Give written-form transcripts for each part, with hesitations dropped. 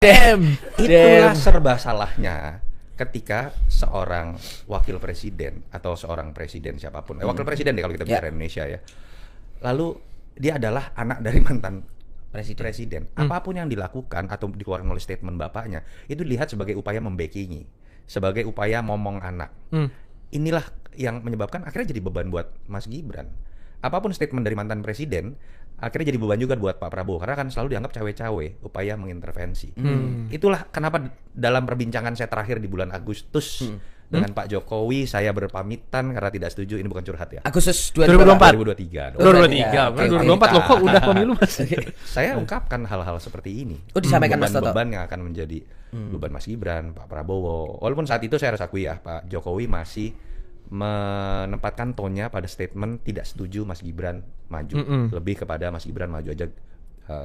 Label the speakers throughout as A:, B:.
A: Itulah serba salahnya ketika seorang wakil presiden atau seorang presiden siapapun, wakil presiden deh kalau kita bicara Indonesia ya. Lalu dia adalah anak dari mantan presiden. Apapun yang dilakukan atau dikeluarkan oleh statement bapaknya itu dilihat sebagai upaya membackingi, sebagai upaya momong anak. Inilah yang menyebabkan akhirnya jadi beban buat Mas Gibran. Apapun statement dari mantan presiden akhirnya jadi beban juga buat Pak Prabowo karena kan selalu dianggap cawe-cawe, upaya mengintervensi. Itulah kenapa dalam perbincangan saya terakhir di bulan Agustus dengan Pak Jokowi saya berpamitan karena tidak setuju, ini bukan curhat ya.
B: Agustus
A: 2023.
C: 2024 loh, kok udah pemilu Mas.
A: Saya ungkapkan hal-hal seperti ini.
B: Oh, disampaikan Mas Toto.
A: Beban yang akan menjadi beban Mas Gibran, Pak Prabowo. Walaupun saat itu saya harus akui ya, Pak Jokowi masih menempatkan tone-nya pada statement tidak setuju Mas Gibran maju, lebih kepada Mas Gibran maju aja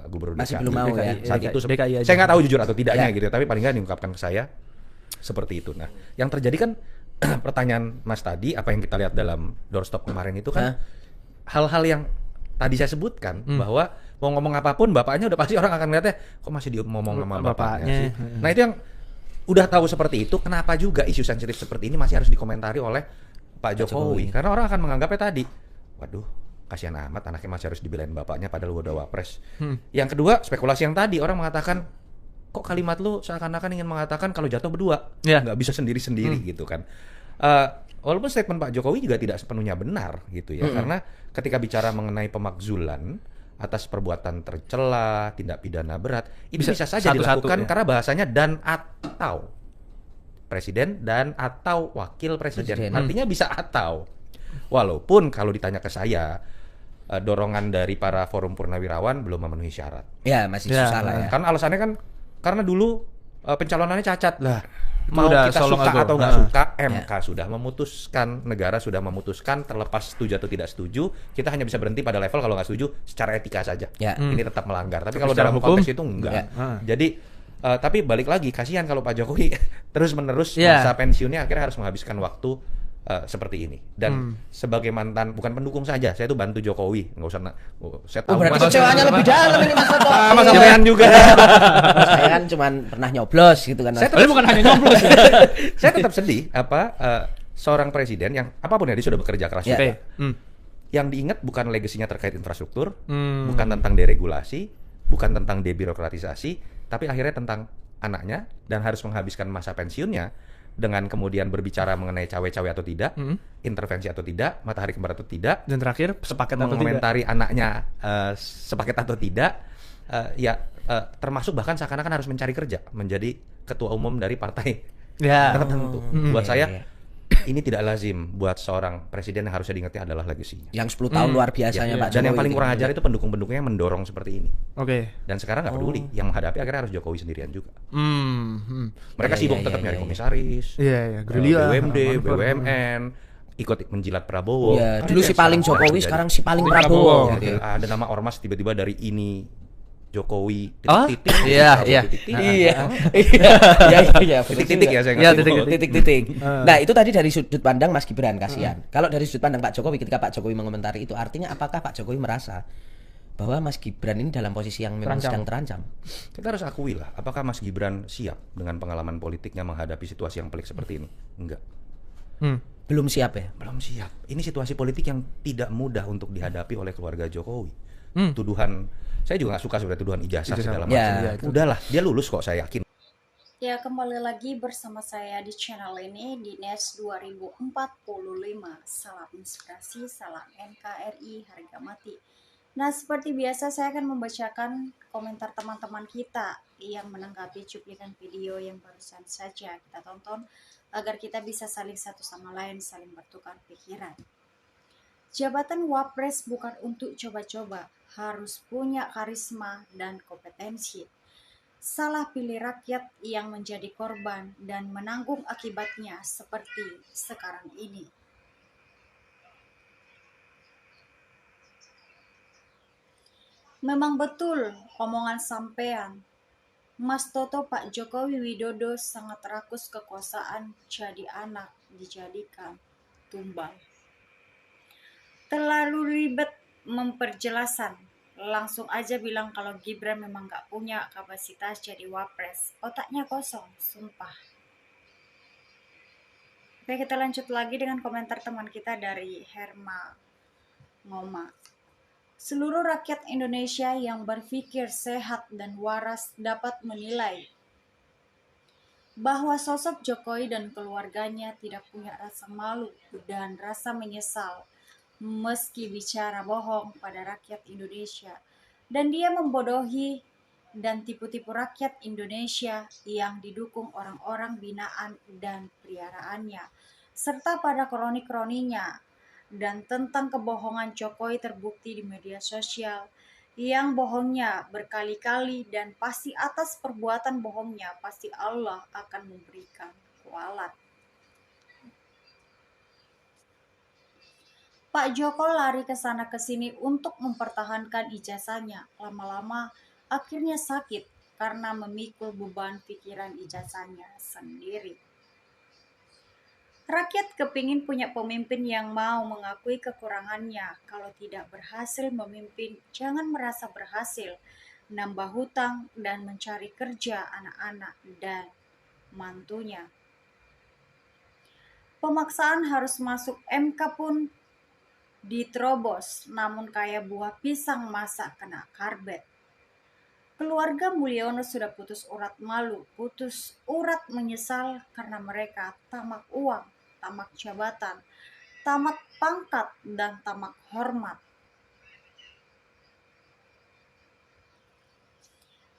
A: gubernur
B: masih
A: DKI.
B: belum mau ya.
A: Saat itu
C: DKI aja.
A: saya nggak tahu jujur atau tidaknya gitu, tapi paling nggak diungkapkan ke saya seperti itu. Nah, yang terjadi kan pertanyaan Mas tadi, apa yang kita lihat dalam doorstop kemarin itu kan hal-hal yang tadi saya sebutkan bahwa mau ngomong apapun bapaknya udah pasti orang akan ngeliatnya kok masih ngomong sama bapaknya sih. Nah, itu yang udah tahu seperti itu, kenapa juga isu sensitif seperti ini masih harus dikomentari oleh Pak Jokowi? Karena orang akan menganggapnya tadi, waduh, kasihan amat anaknya masih harus dibelain bapaknya padahal udah wapres. Yang kedua, spekulasi yang tadi orang mengatakan, kok kalimat lu seakan-akan ingin mengatakan kalau jatuh berdua, nggak bisa sendiri-sendiri gitu kan. Walaupun statement Pak Jokowi juga tidak sepenuhnya benar gitu ya, karena ketika bicara mengenai pemakzulan atas perbuatan tercela, tindak pidana berat, itu bisa saja dilakukan karena bahasanya dan atau presiden dan atau wakil presiden. Artinya bisa atau. Walaupun kalau ditanya ke saya, dorongan dari para forum purnawirawan belum memenuhi syarat.
B: Ya, masih susah lah ya.
A: Karena alasannya kan karena dulu pencalonannya cacat lah.
C: Mau
A: kita suka atau nggak suka, MK sudah memutuskan, negara sudah memutuskan, terlepas setuju atau tidak setuju, kita hanya bisa berhenti pada level kalau nggak setuju secara etika saja. Ini tetap melanggar. Tapi kalau dalam konteks itu enggak. Jadi tapi balik lagi, kasihan kalau Pak Jokowi terus-menerus masa pensiunnya akhirnya harus menghabiskan waktu seperti ini. Dan sebagai mantan, bukan pendukung saja, saya tuh bantu Jokowi, nggak usah saya tahu.
B: Berarti kecewanya lebih dalam ini Mas Toto.
A: Sama juga.
B: Saya kan cuma pernah nyoblos gitu kan.
C: Saya bukan hanya nyoblos.
A: Saya tetap sedih seorang presiden yang apapun ya dia sudah bekerja keras juga. Yang diingat bukan legasinya terkait infrastruktur, bukan tentang deregulasi, bukan tentang debirokratisasi, tapi akhirnya tentang anaknya dan harus menghabiskan masa pensiunnya dengan kemudian berbicara mengenai cawe-cawe atau tidak, intervensi atau tidak, matahari kembar atau tidak,
C: dan terakhir sepaket atau tidak,
A: mengomentari anaknya sepaket atau tidak, termasuk bahkan seakan-akan harus mencari kerja menjadi ketua umum dari partai tertentu. Buat saya ini tidak lazim buat seorang presiden, yang harusnya diingatnya adalah legasinya.
B: Yang 10 tahun luar biasanya Pak Jokowi.
A: Dan yang paling kurang ajar itu pendukung-pendukungnya mendorong seperti ini. Dan sekarang nggak peduli, yang menghadapi akhirnya harus Jokowi sendirian juga. Mereka sibuk tetap nyari komisaris, BUMD, BUMN, ikut menjilat Prabowo.
B: Dulu si paling Jokowi, sekarang si paling Prabowo.
A: Ada nama ormas tiba-tiba dari ini Jokowi
C: titik-titik.
A: Titik-titik ya saya
B: ngerti. Titik-titik. Nah, itu tadi dari sudut pandang Mas Gibran, kasihan. Kalau dari sudut pandang Pak Jokowi, ketika Pak Jokowi mengomentari itu, artinya apakah Pak Jokowi merasa bahwa Mas Gibran ini dalam posisi yang memang sedang terancam?
A: Kita harus akui lah, apakah Mas Gibran siap dengan pengalaman politiknya menghadapi situasi yang pelik seperti ini? Enggak.
B: Belum siap ya?
A: Belum siap. Ini situasi politik yang tidak mudah untuk dihadapi oleh keluarga Jokowi. Tuduhan, saya juga nggak suka sebenarnya tuduhan ijazah segala macam. Udahlah, dia lulus kok, saya yakin.
D: Ya, kembali lagi bersama saya di channel ini di NES 2045. Salam inspirasi, salam NKRI, harga mati. Nah, seperti biasa saya akan membacakan komentar teman-teman kita yang menanggapi cuplikan video yang barusan saja kita tonton, agar kita bisa saling satu sama lain, saling bertukar pikiran. Jabatan Wapres bukan untuk coba-coba, harus punya karisma dan kompetensi. Salah pilih rakyat yang menjadi korban dan menanggung akibatnya seperti sekarang ini. Memang betul omongan sampean, Mas Toto, Pak Jokowi Widodo sangat rakus kekuasaan, jadi anak dijadikan tumbal. Terlalu ribet memperjelasan, langsung aja bilang kalau Gibran memang gak punya kapasitas jadi wapres. Otaknya kosong, sumpah. Oke, kita lanjut lagi dengan komentar teman kita dari Herma Ngoma. Seluruh rakyat Indonesia yang berpikir sehat dan waras dapat menilai bahwa sosok Jokowi dan keluarganya tidak punya rasa malu dan rasa menyesal meski bicara bohong pada rakyat Indonesia, dan dia membodohi dan tipu-tipu rakyat Indonesia yang didukung orang-orang binaan dan peliharaannya, serta pada kroni-kroninya. Dan tentang kebohongan Jokowi terbukti di media sosial, yang bohongnya berkali-kali, dan pasti atas perbuatan bohongnya pasti Allah akan memberikan kualat. Pak Joko lari ke sana ke sini untuk mempertahankan ijazahnya. Lama-lama akhirnya sakit karena memikul beban pikiran ijazahnya sendiri. Rakyat kepingin punya pemimpin yang mau mengakui kekurangannya. Kalau tidak berhasil memimpin, jangan merasa berhasil, nambah hutang dan mencari kerja anak-anak dan mantunya. Pemaksaan harus masuk MK pun diterobos, namun kayak buah pisang masak kena karbet. Keluarga Mulyono sudah putus urat malu, putus urat menyesal karena mereka tamak uang, tamak jabatan, tamak pangkat, dan tamak hormat.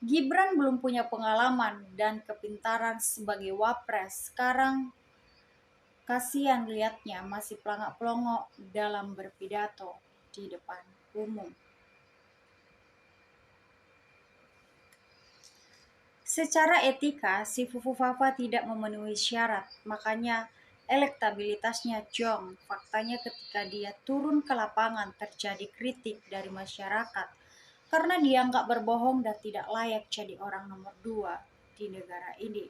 D: Gibran belum punya pengalaman dan kepintaran sebagai wapres. Sekarang kasihan lihatnya masih pelangak-pelongok dalam berpidato di depan umum. Secara etika, si Fufu Fafa tidak memenuhi syarat, makanya elektabilitasnya jong. Faktanya ketika dia turun ke lapangan terjadi kritik dari masyarakat karena dianggap berbohong dan tidak layak jadi orang nomor 2 di negara ini.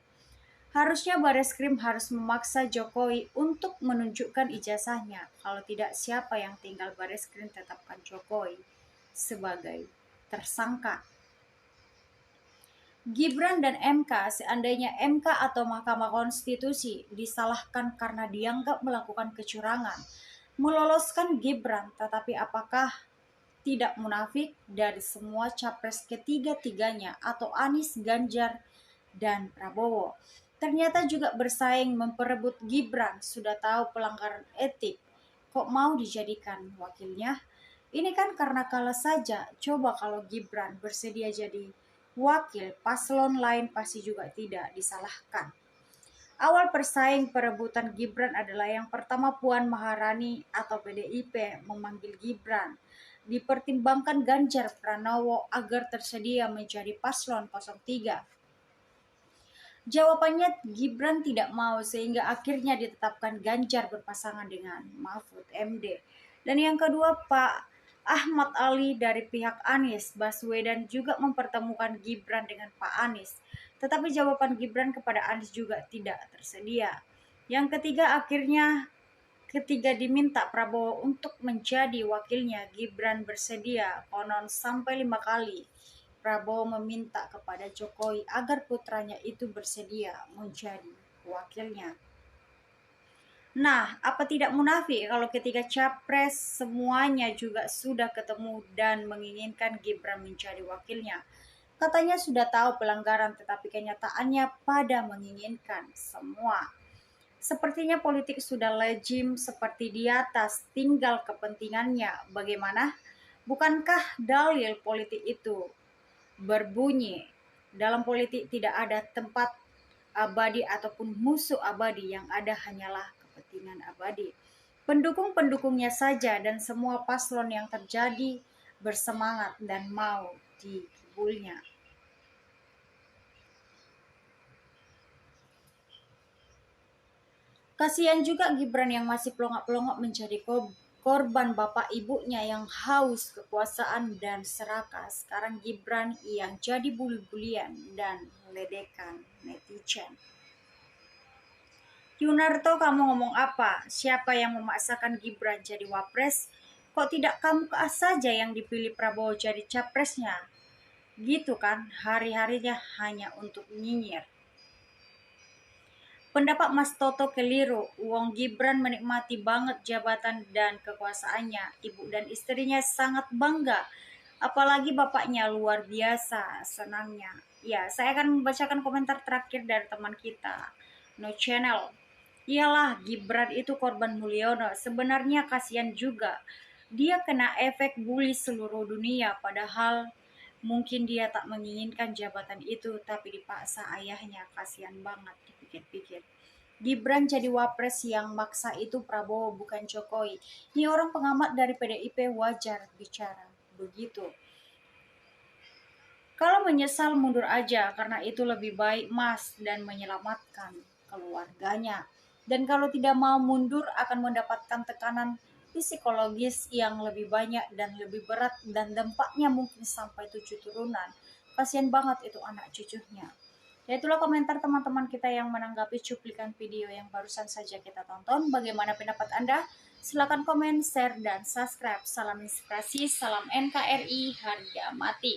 D: Harusnya Bareskrim harus memaksa Jokowi untuk menunjukkan ijazahnya. Kalau tidak, siapa yang tinggal Bareskrim tetapkan Jokowi sebagai tersangka. Gibran dan MK, seandainya MK atau Mahkamah Konstitusi disalahkan karena dianggap melakukan kecurangan, meloloskan Gibran, tetapi apakah tidak munafik dari semua capres ketiga-tiganya atau Anies, Ganjar, dan Prabowo ternyata juga bersaing memperebut Gibran? Sudah tahu pelanggaran etik, kok mau dijadikan wakilnya? Ini kan karena kalah saja. Coba kalau Gibran bersedia jadi wakil, paslon lain pasti juga tidak disalahkan. Awal persaing perebutan Gibran adalah yang pertama Puan Maharani atau PDIP memanggil Gibran. Dipertimbangkan Ganjar Pranowo agar tersedia menjadi paslon 03. Jawabannya Gibran tidak mau, sehingga akhirnya ditetapkan Ganjar berpasangan dengan Mahfud MD. Dan yang kedua, Pak Ahmad Ali dari pihak Anies Baswedan juga mempertemukan Gibran dengan Pak Anies. Tetapi jawaban Gibran kepada Anies juga tidak tersedia. Yang ketiga, akhirnya ketika diminta Prabowo untuk menjadi wakilnya, Gibran bersedia. Konon sampai 5 kali Prabowo meminta kepada Jokowi agar putranya itu bersedia menjadi wakilnya. Nah, apa tidak munafik kalau ketika capres semuanya juga sudah ketemu dan menginginkan Gibran menjadi wakilnya? Katanya sudah tahu pelanggaran, tetapi kenyataannya pada menginginkan semua. Sepertinya politik sudah lejim seperti di atas, tinggal kepentingannya bagaimana? Bukankah dalil politik itu berbunyi, dalam politik tidak ada tempat abadi ataupun musuh abadi, yang ada hanyalah kepentingan abadi. Pendukung-pendukungnya saja dan semua paslon yang terjadi bersemangat dan mau dikibulnya. Kasihan juga Gibran yang masih pelongok-pelongok menjadi korban bapak ibunya yang haus kekuasaan dan serakah. Sekarang Gibran yang jadi bully-bulian dan ledekan netizen. Yunarto, kamu ngomong apa? Siapa yang memaksakan Gibran jadi wapres? Kok tidak kamu saja yang dipilih Prabowo jadi capresnya? Gitu kan, hari-harinya hanya untuk nyinyir. Pendapat Mas Toto keliru, Wong Gibran menikmati banget jabatan dan kekuasaannya. Ibu dan istrinya sangat bangga, apalagi bapaknya luar biasa senangnya. Ya, saya akan membacakan komentar terakhir dari teman kita, No Channel. Iyalah, Gibran itu korban Mulyono, sebenarnya kasihan juga. Dia kena efek bully seluruh dunia, padahal mungkin dia tak menginginkan jabatan itu, tapi dipaksa ayahnya. Kasihan banget dipikir-pikir. Gibran jadi wapres yang maksa itu Prabowo bukan Jokowi. Ini orang pengamat dari PDIP wajar bicara begitu. Kalau menyesal mundur aja karena itu lebih baik Mas dan menyelamatkan keluarganya. Dan kalau tidak mau mundur akan mendapatkan tekanan psikologis yang lebih banyak dan lebih berat dan dampaknya mungkin sampai 7 turunan. Kasian banget itu anak cucunya. Ya itulah komentar teman-teman kita yang menanggapi cuplikan video yang barusan saja kita tonton. Bagaimana pendapat Anda? Silakan komen, share, dan subscribe. Salam inspirasi, salam NKRI, harga mati.